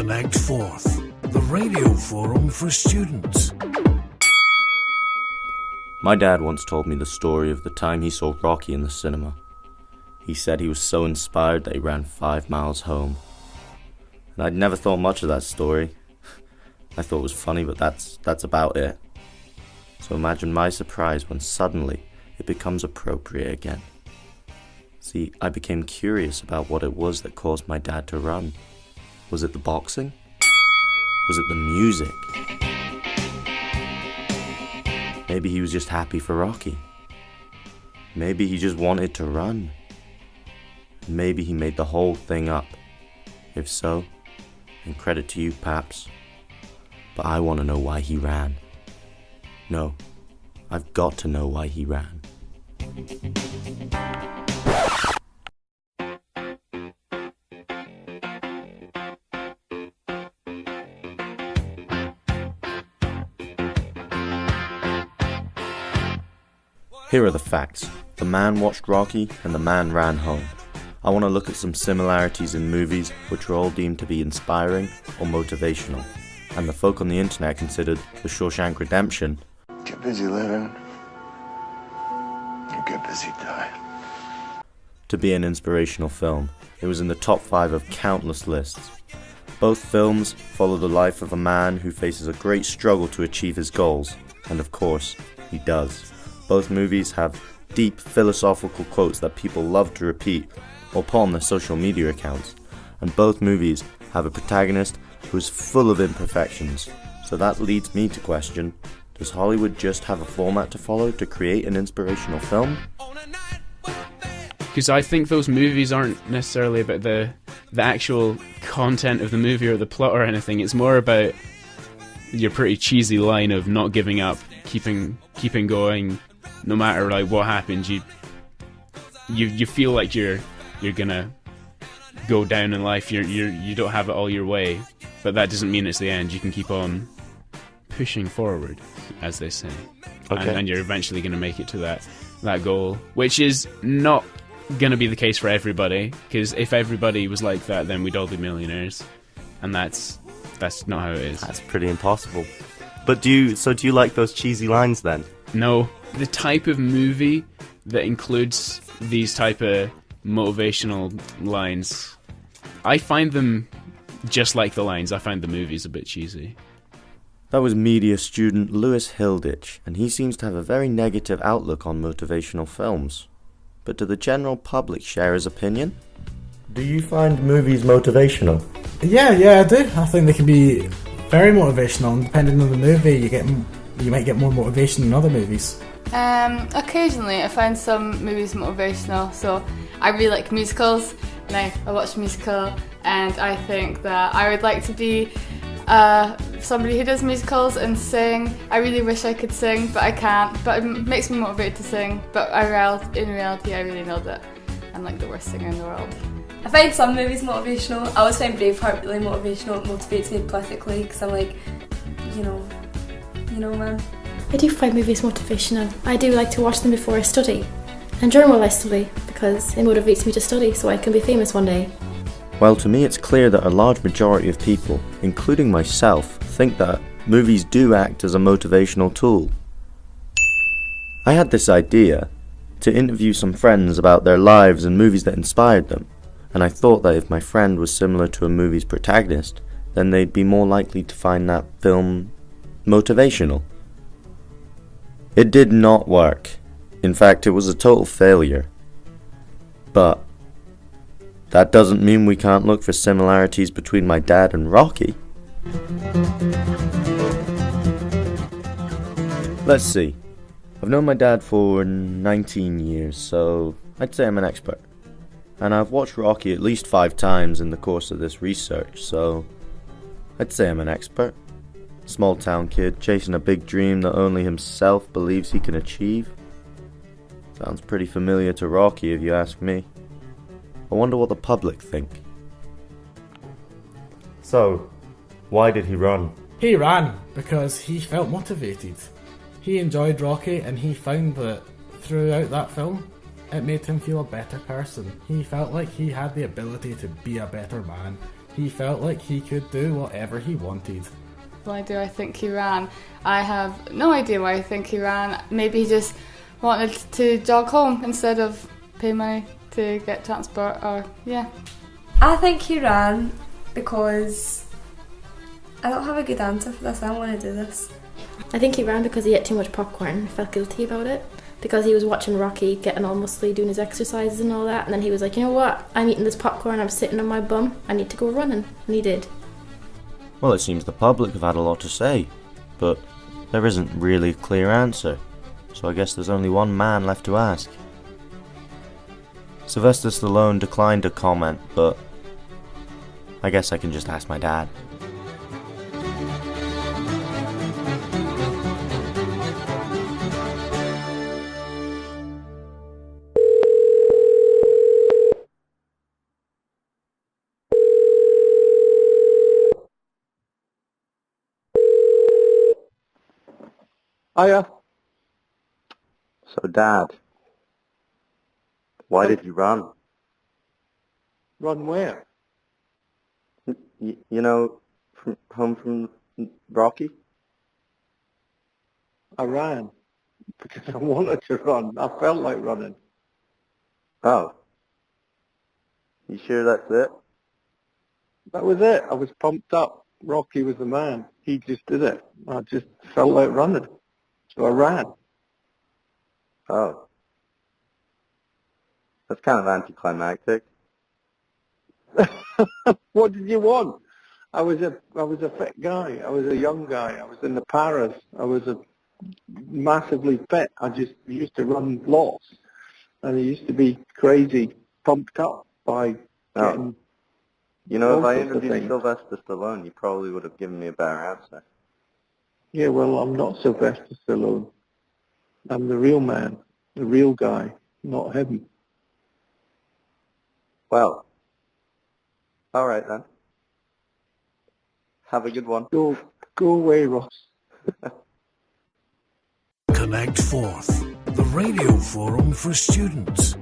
Connect Forth, the radio forum for students. My dad once told me the story of the time he saw Rocky in the cinema. He said he was so inspired that he ran 5 miles home. And I'd never thought much of that story. I thought it was funny, but that's about it. So imagine my surprise when suddenly it becomes appropriate again. See, I became curious about what it was that caused my dad to run. Was it the boxing? Was it the music? Maybe he was just happy for Rocky. Maybe he just wanted to run. Maybe he made the whole thing up. If so, then credit to you, Paps. But I want to know why he ran. No, I've got to know why he ran. Here are the facts. The man watched Rocky and the man ran home. I want to look at some similarities in movies which are all deemed to be inspiring or motivational, and the folk on the internet considered The Shawshank Redemption Get busy living, you get busy dying. to be an inspirational film. It was in the top 5 of countless lists. Both films follow the life of a man who faces a great struggle to achieve his goals, and of course, he does. Both movies have deep philosophical quotes that people love to repeat or put on their social media accounts, and both movies have a protagonist who is full of imperfections. So that leads me to question, does Hollywood just have a format to follow to create an inspirational film? Because I think those movies aren't necessarily about the actual content of the movie or the plot or anything. It's more about your pretty cheesy line of not giving up, keeping going, no matter like what happens. You feel like you're gonna go down in life. You don't have it all your way, but that doesn't mean it's the end. You can keep on pushing forward, as they say, Okay. and you're eventually gonna make it to that goal, which is not gonna be the case for everybody. Because if everybody was like that, then we'd all be millionaires, and that's not how it is. That's pretty impossible. But do you like those cheesy lines then? No, the type of movie that includes these type of motivational lines, I find them just like the lines. I find the movies a bit cheesy. That was media student Lewis Hilditch, and he seems to have a very negative outlook on motivational films. But do the general public share his opinion? Do you find movies motivational? Yeah, I do. I think they can be very motivational, and depending on the movie, you might get more motivation than other movies. Occasionally I find some movies motivational, so I really like musicals, and I watch a musical, and I think that I would like to be somebody who does musicals and sing. I really wish I could sing, but I can't, but it makes me motivated to sing. But in reality, I really know that I'm like the worst singer in the world. I find some movies motivational. I always find Braveheart really motivational. It motivates me politically because I'm like, you know, man. I do find movies motivational. I do like to watch them before I study and during while I study, because it motivates me to study so I can be famous one day. Well, to me it's clear that a large majority of people, including myself, think that movies do act as a motivational tool. I had this idea to interview some friends about their lives and movies that inspired them, and I thought that if my friend was similar to a movie's protagonist, then they'd be more likely to find that film motivational. It did not work. In fact, it was a total failure. But that doesn't mean we can't look for similarities between my dad and Rocky. Let's see. I've known my dad for 19 years, so I'd say I'm an expert. And I've watched Rocky at least 5 times in the course of this research, so I'd say I'm an expert. Small town kid chasing a big dream that only himself believes he can achieve. Sounds pretty familiar to Rocky if you ask me. I wonder what the public think. So, why did he run? He ran because he felt motivated. He enjoyed Rocky, and he found that throughout that film, it made him feel a better person. He felt like he had the ability to be a better man, He felt like he could do whatever he wanted. Why do I think he ran? I have no idea why I think he ran. Maybe he just wanted to jog home instead of pay money to get transport, or yeah. I think he ran because I don't have a good answer for this. I don't want to do this. I think he ran because he ate too much popcorn and felt guilty about it. Because he was watching Rocky getting all muscly, doing his exercises and all that, and then he was like, you know what, I'm eating this popcorn, I'm sitting on my bum, I need to go running. And he did. Well, it seems the public have had a lot to say, but there isn't really a clear answer, so I guess there's only one man left to ask. Sylvester Stallone declined to comment, but I guess I can just ask my dad. Hiya. So, Dad, why did you run? Run where? You know, home from Rocky? I ran because I wanted to run. I felt like running. Oh. You sure that's it? That was it. I was pumped up. Rocky was the man. He just did it. I just felt like running. So I ran. Oh. That's kind of anticlimactic. What did you want? I was a fit guy. I was a young guy. I was in the Paras. I was a massively fit. I just used to run lots. And I used to be crazy, pumped up by getting... You know, if all I sorts of interviewed things. Sylvester Stallone, you probably would have given me a better answer. Yeah, well, I'm not Sylvester Stallone. I'm the real man, the real guy, not him. Well, all right then. Have a good one. Go away, Ross. Connect Forth, the radio forum for students.